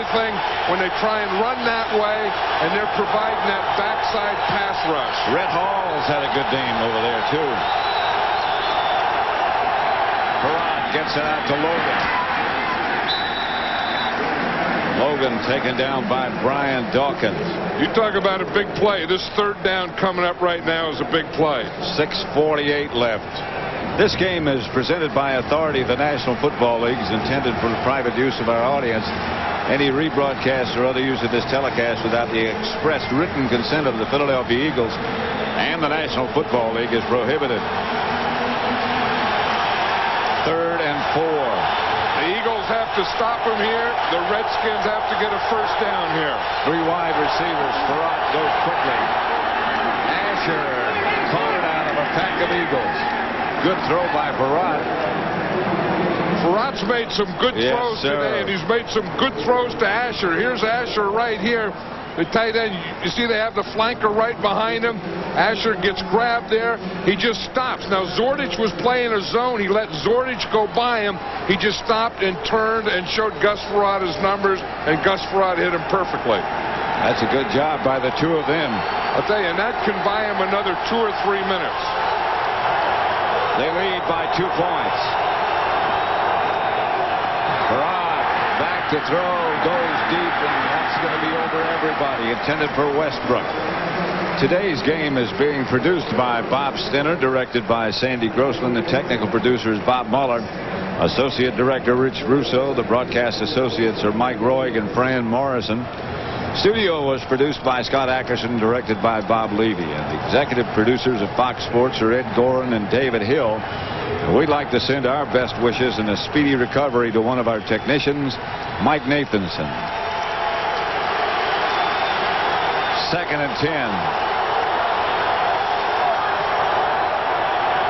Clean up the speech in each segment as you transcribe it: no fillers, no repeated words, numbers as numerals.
everything when they try and run that way, and they're providing that backside pass rush. Rhett Hall's had a good game over there, too. Perrott gets it out to Logan. Logan taken down by Brian Dawkins. You talk about a big play. This third down coming up right now is a big play. 6:48 left. This game is presented by authority of the National Football League, is intended for the private use of our audience. Any rebroadcast or other use of this telecast without the express written consent of the Philadelphia Eagles and the National Football League is prohibited. 3rd and 4. The Eagles have to stop him here. The Redskins have to get a first down here. 3 wide receivers. Perrott goes quickly. Asher caught it out of a pack of Eagles. Good throw by Perrott. Perrott's made some good throws today, and he's made some good throws to Asher. Here's Asher right here. The tight end, you see they have the flanker right behind him. Asher gets grabbed there. He just stops. Now Zordich was playing a zone. He let Zordich go by him. He just stopped and turned and showed Gus Frerotte his numbers, and Gus Frerotte hit him perfectly. That's a good job by the two of them. I'll tell you, and that can buy him another 2 or 3 minutes. They lead by 2 points. Perrott back to throw, goes deep, and that's going to be over everybody. Intended for Westbrook. Today's game is being produced by Bob Stinner, directed by Sandy Grossman. The technical producer is Bob Mueller. Associate Director Rich Russo. The broadcast associates are Mike Roig and Fran Morrison. Studio was produced by Scott Ackerson, directed by Bob Levy. And the executive producers of Fox Sports are Ed Gorin and David Hill. And we'd like to send our best wishes and a speedy recovery to one of our technicians, Mike Nathanson. 2nd and 10.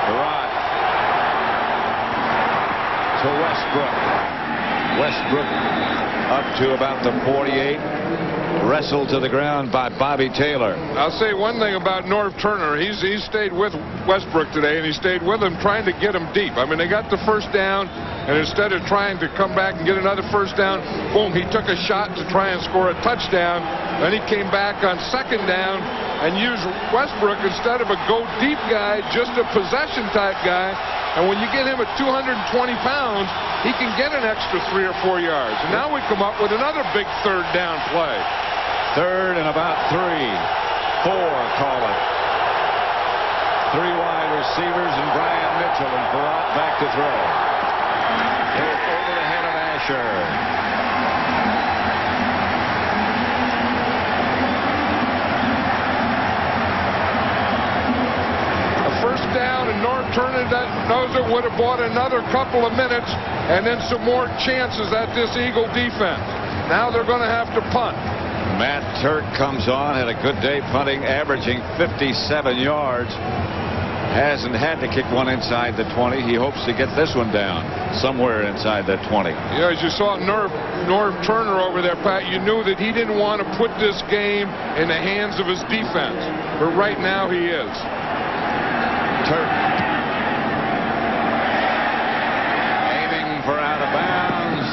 Perrott to Westbrook. Westbrook up to about the 48. Wrestled to the ground by Bobby Taylor. I'll say one thing about Norv Turner. He's stayed with Westbrook today, and he stayed with him trying to get him deep. I mean, they got the first down, and instead of trying to come back and get another first down, boom, he took a shot to try and score a touchdown. Then he came back on 2nd down and used Westbrook instead of a go-deep guy, just a possession-type guy. And when you get him at 220 pounds, he can get an extra 3 or 4 yards. And now we come up with another big 3rd down play. 3rd and about 3. 4, call it. 3 wide receivers and Brian Mitchell, and Perrott back to throw. Over the head of Asher. A first down, and Norv Turner knows it would have bought another couple of minutes and then some more chances at this Eagle defense. Now they're going to have to punt. Matt Turk comes on, had a good day punting, averaging 57 yards. Hasn't had to kick one inside the 20. He hopes to get this one down somewhere inside that 20. Yeah, as you saw Norv Turner over there, Pat, you knew that he didn't want to put this game in the hands of his defense. But right now he is. Turk aiming for out of bounds.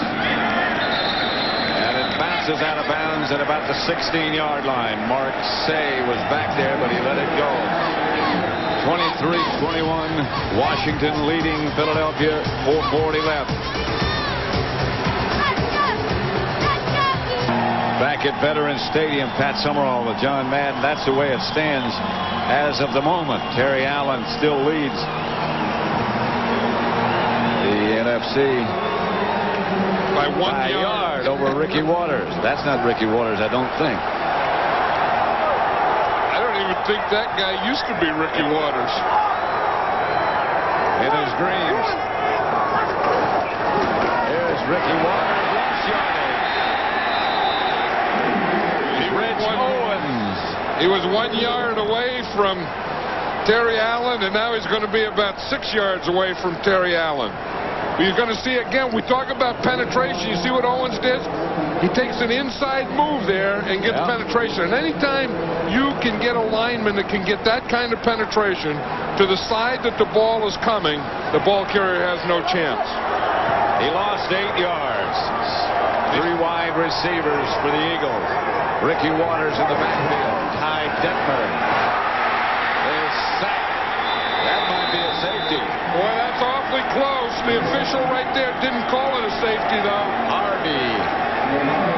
And it bounces out of bounds at about the 16-yard line. Mark Say was back there, but he let it go. 23-21, Washington leading Philadelphia, 4:40 left. Back at Veterans Stadium, Pat Summerall with John Madden. That's the way it stands as of the moment. Terry Allen still leads the NFC by one yard over Ricky Waters. That's not Ricky Waters, I don't think. I think that guy used to be Ricky Waters. In his dreams. Here's Ricky Waters. Rich Owens. He was 1 yard away from Terry Allen, and now he's going to be about 6 yards away from Terry Allen. You're going to see again, we talk about penetration. You see what Owens did? He takes an inside move there and gets penetration. And anytime you can get a lineman that can get that kind of penetration to the side that the ball is coming, the ball carrier has no chance. He lost 8 yards. Three wide receivers for the Eagles. Ricky Waters in the backfield. Ty Detmer is sacked. That might be a safety. Boy, that's awfully close. The official right there didn't call it a safety, though. Harvey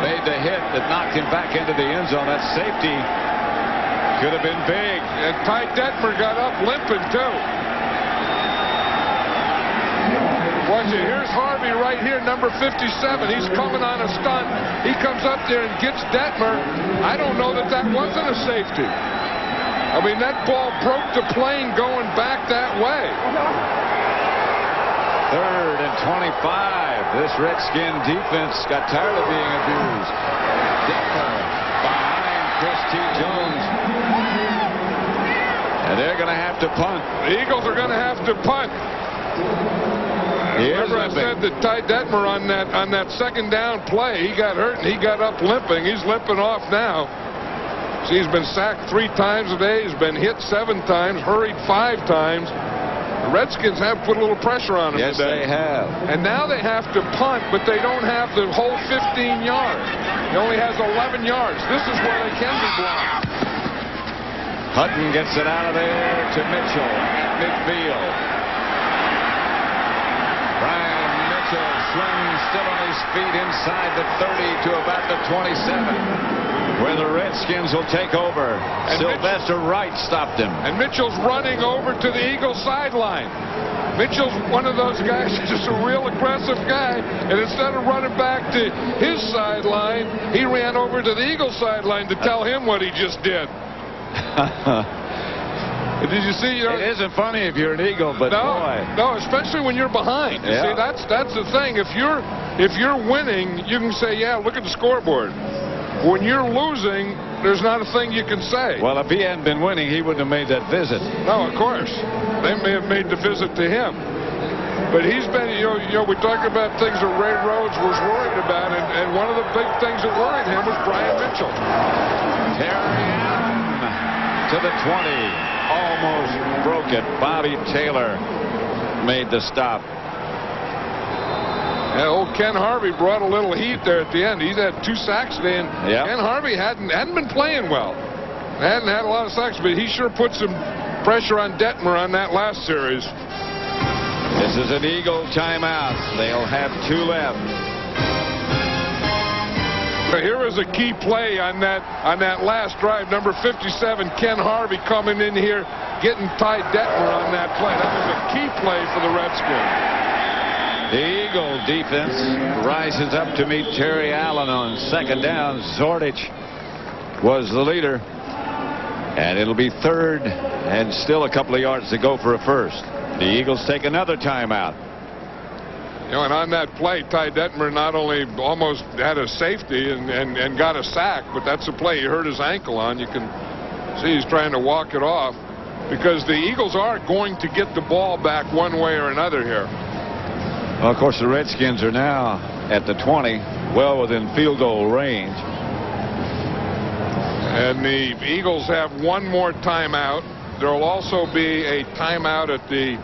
made the hit that knocked him back into the end zone. That safety could have been big. And Ty Detmer got up limping, too. Watch it. Here's Harvey right here, number 57. He's coming on a stunt. He comes up there and gets Detmer. I don't know that that wasn't a safety. I mean, that ball broke the plane going back that way. 3rd and 25. This Redskin defense got tired of being abused. Detmer behind Chris T. Jones. And they're going to have to punt. The Eagles are going to have to punt. Remember I said that Ty Detmer on that second down play, he got hurt and he got up limping. He's limping off now. See, he's been sacked 3 times today. He's been hit 7 times, hurried 5 times. The Redskins have put a little pressure on him today. Yes, they have. And now they have to punt, but they don't have the whole 15 yards. He only has 11 yards. This is where they can be blocked. Hutton gets it out of there to Mitchell at midfield. Brian Mitchell swings still on his feet inside the 30 to about the 27, where the Redskins will take over. And Sylvester Wright stopped him. And Mitchell's running over to the Eagles sideline. Mitchell's one of those guys, just a real aggressive guy. And instead of running back to his sideline, he ran over to the Eagles sideline to tell him what he just did. Did you see? It isn't funny if you're an Eagle, but no, especially when you're behind. You see, that's the thing. If you're winning, you can say, yeah, look at the scoreboard. When you're losing, there's not a thing you can say. Well, if he hadn't been winning, he wouldn't have made that visit. No, of course. They may have made the visit to him. But he's been, you know, we talked about things that Ray Rhodes was worried about, and one of the big things that worried him was Brian Mitchell. Terry Allen to the 20. Almost broke it. Bobby Taylor made the stop. Yeah, old Ken Harvey brought a little heat there at the end. He's had 2 sacks today, and Ken Harvey hadn't been playing well. Hadn't had a lot of sacks, but he sure put some pressure on Detmer on that last series. This is an Eagle timeout. They'll have 2 left. Here is a key play on that last drive. Number 57, Ken Harvey, coming in here, getting Ty Detmer on that play. That was a key play for the Redskins. The Eagle defense rises up to meet Terry Allen on 2nd down. Zordich was the leader. And it'll be 3rd and still a couple of yards to go for a first. The Eagles take another timeout. You know, and on that play, Ty Detmer not only almost had a safety and got a sack, but that's a play he hurt his ankle on. You can see he's trying to walk it off, because the Eagles are going to get the ball back one way or another here. Well, of course, the Redskins are now at the 20, well within field goal range. And the Eagles have one more timeout. There will also be a timeout at the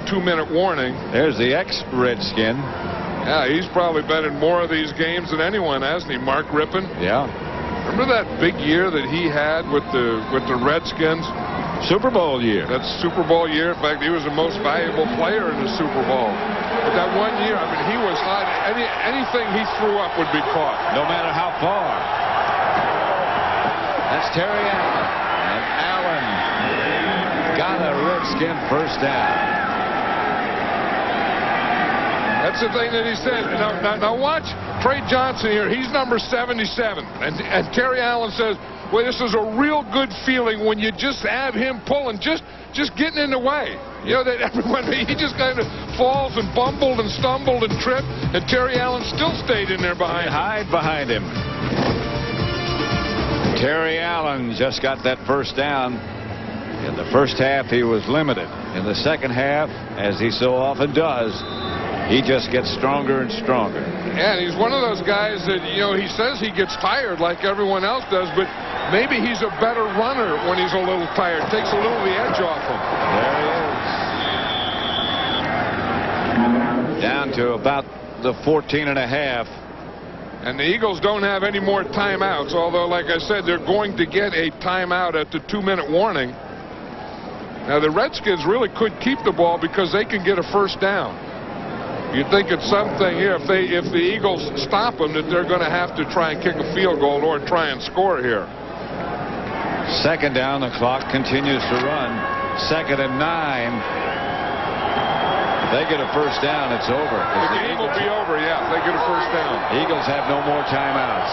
2-minute warning. There's the ex-Redskin. Yeah, he's probably been in more of these games than anyone, hasn't he? Mark Rippon. Yeah. Remember that big year that he had with the Redskins? Super Bowl year. That's Super Bowl year. In fact, he was the most valuable player in the Super Bowl. But that one year, I mean, he was hot. Anything he threw up would be caught. No matter how far. That's Terry Allen. And Allen got a Redskin first down. That's the thing that he said. Now watch Trey Johnson here. He's number 77. And Terry Allen says, well, this is a real good feeling when you just have him pulling, just getting in the way. You know, that everyone, he just kind of falls and bumbled and stumbled and tripped, and Terry Allen still stayed in there behind him. Hide behind him. Terry Allen just got that first down. In the first half, he was limited. In the second half, as he so often does, he just gets stronger and stronger. And he's one of those guys that, you know, he says he gets tired like everyone else does, but maybe he's a better runner when he's a little tired. Takes a little of the edge off him. There he is. Down to about the 14 and a half. And the Eagles don't have any more timeouts, although, like I said, they're going to get a timeout at the 2-minute warning. Now, the Redskins really could keep the ball because they can get a first down. You'd think it's something here if the Eagles stop them that they're going to have to try and kick a field goal or try and score here. Second down, the clock continues to run. 2nd and 9. If they get a first down, it's over. The game will be over, yeah, if they get a first down. Eagles have no more timeouts.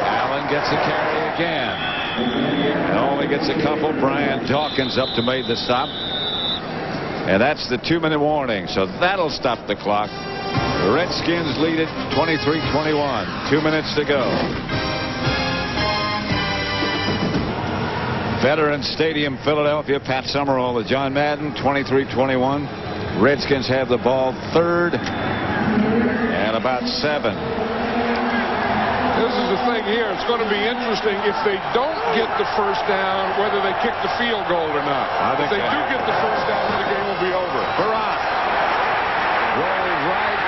Allen gets a carry again. And only gets a couple. Brian Dawkins up to make the stop. And that's the 2-minute warning, so that'll stop the clock. The Redskins lead it 23-21. 2 minutes to go. Veterans Stadium, Philadelphia. Pat Summerall with John Madden. 23-21. Redskins have the ball 3rd and about 7. This is the thing here. It's going to be interesting if they don't get the first down, whether they kick the field goal or not. If they do get the first down, the game will be over. Barat rolled right.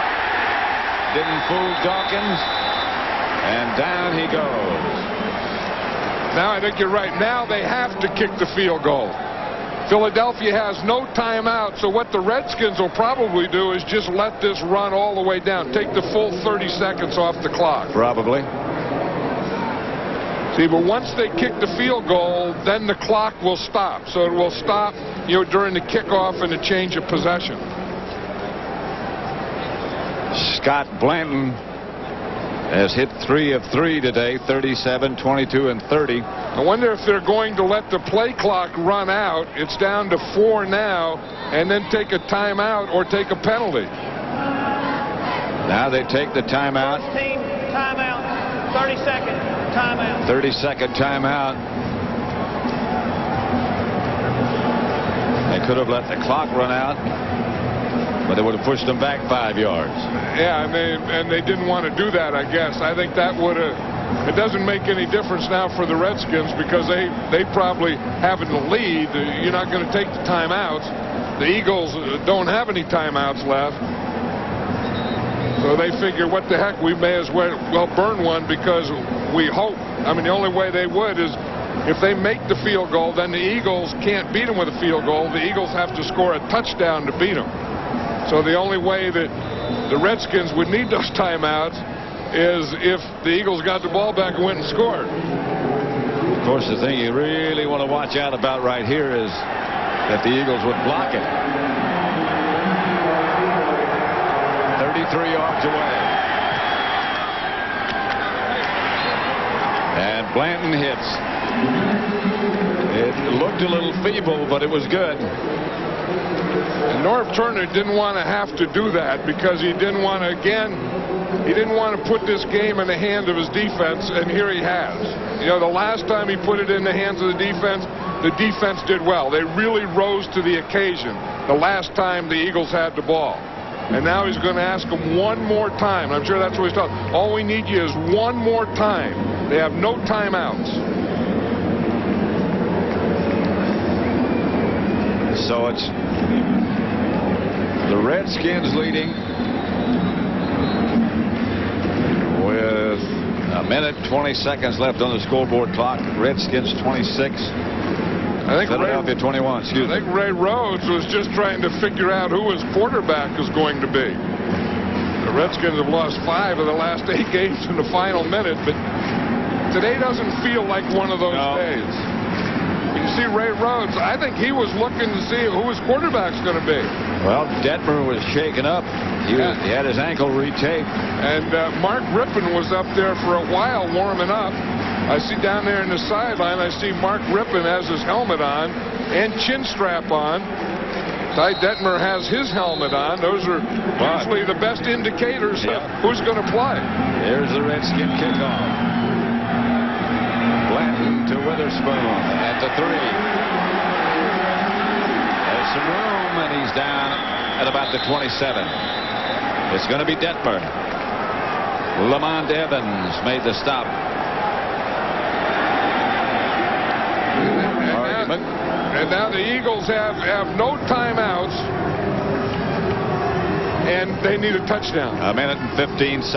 Didn't fool Dawkins. And down he goes. Now I think you're right. Now they have to kick the field goal. Philadelphia has no timeout, so what the Redskins will probably do is just let this run all the way down. Take the full 30 seconds off the clock. Probably. See, but once they kick the field goal, then the clock will stop. So it will stop, during the kickoff and the change of possession. Scott Blanton has hit 3 of 3 today, 37, 22, and 30. I wonder if they're going to let the play clock run out. It's down to 4 now, and then take a timeout or take a penalty. Now they take the timeout. First team timeout. 30-second timeout. 30-second timeout. They could have let the clock run out, but it would have pushed them back 5 yards. Yeah, and they didn't want to do that, I guess. I think that would have. It doesn't make any difference now for the Redskins because they probably have in the lead. You're not going to take the timeouts. The Eagles don't have any timeouts left. So they figure, what the heck, we may as well burn one because we hope. I mean, the only way they would is if they make the field goal, then the Eagles can't beat them with a field goal. The Eagles have to score a touchdown to beat them. So the only way that the Redskins would need those timeouts is if the Eagles got the ball back and went and scored. Of course, the thing you really want to watch out about right here is that the Eagles would block it. 33 yards away. And Blanton hits. It looked a little feeble, but it was good. And Norv Turner didn't want to have to do that because he didn't want to, he didn't want to put this game in the hand of his defense, and here he has. The last time he put it in the hands of the defense did well. They really rose to the occasion the last time the Eagles had the ball. And now he's going to ask them one more time. I'm sure that's what he's talking. All we need you is one more time. They have no timeouts. So it's the Redskins leading with a minute 20 seconds left on the scoreboard clock. Redskins 26. I think Philadelphia 21. Excuse me. I think Ray Rhodes was just trying to figure out who his quarterback is going to be. The Redskins have lost 5 of the last 8 games in the final minute, but today doesn't feel like one of those days. You see Ray Rhodes, I think he was looking to see who his quarterback's going to be. Well, Detmer was shaken up. He had his ankle retaped. And Mark Rippon was up there for a while warming up. I see down there in the sideline, I see Mark Rippon has his helmet on and chin strap on. Ty Detmer has his helmet on. Those are usually the best indicators of who's going to play. There's the Redskin kickoff. Blanton to Witherspoon at the 3. There's some room, and he's down at about the 27. It's going to be Detmer. Lamont Evans made the stop. And now the Eagles have no timeouts. and they need a touchdown. A minute and 15 seconds.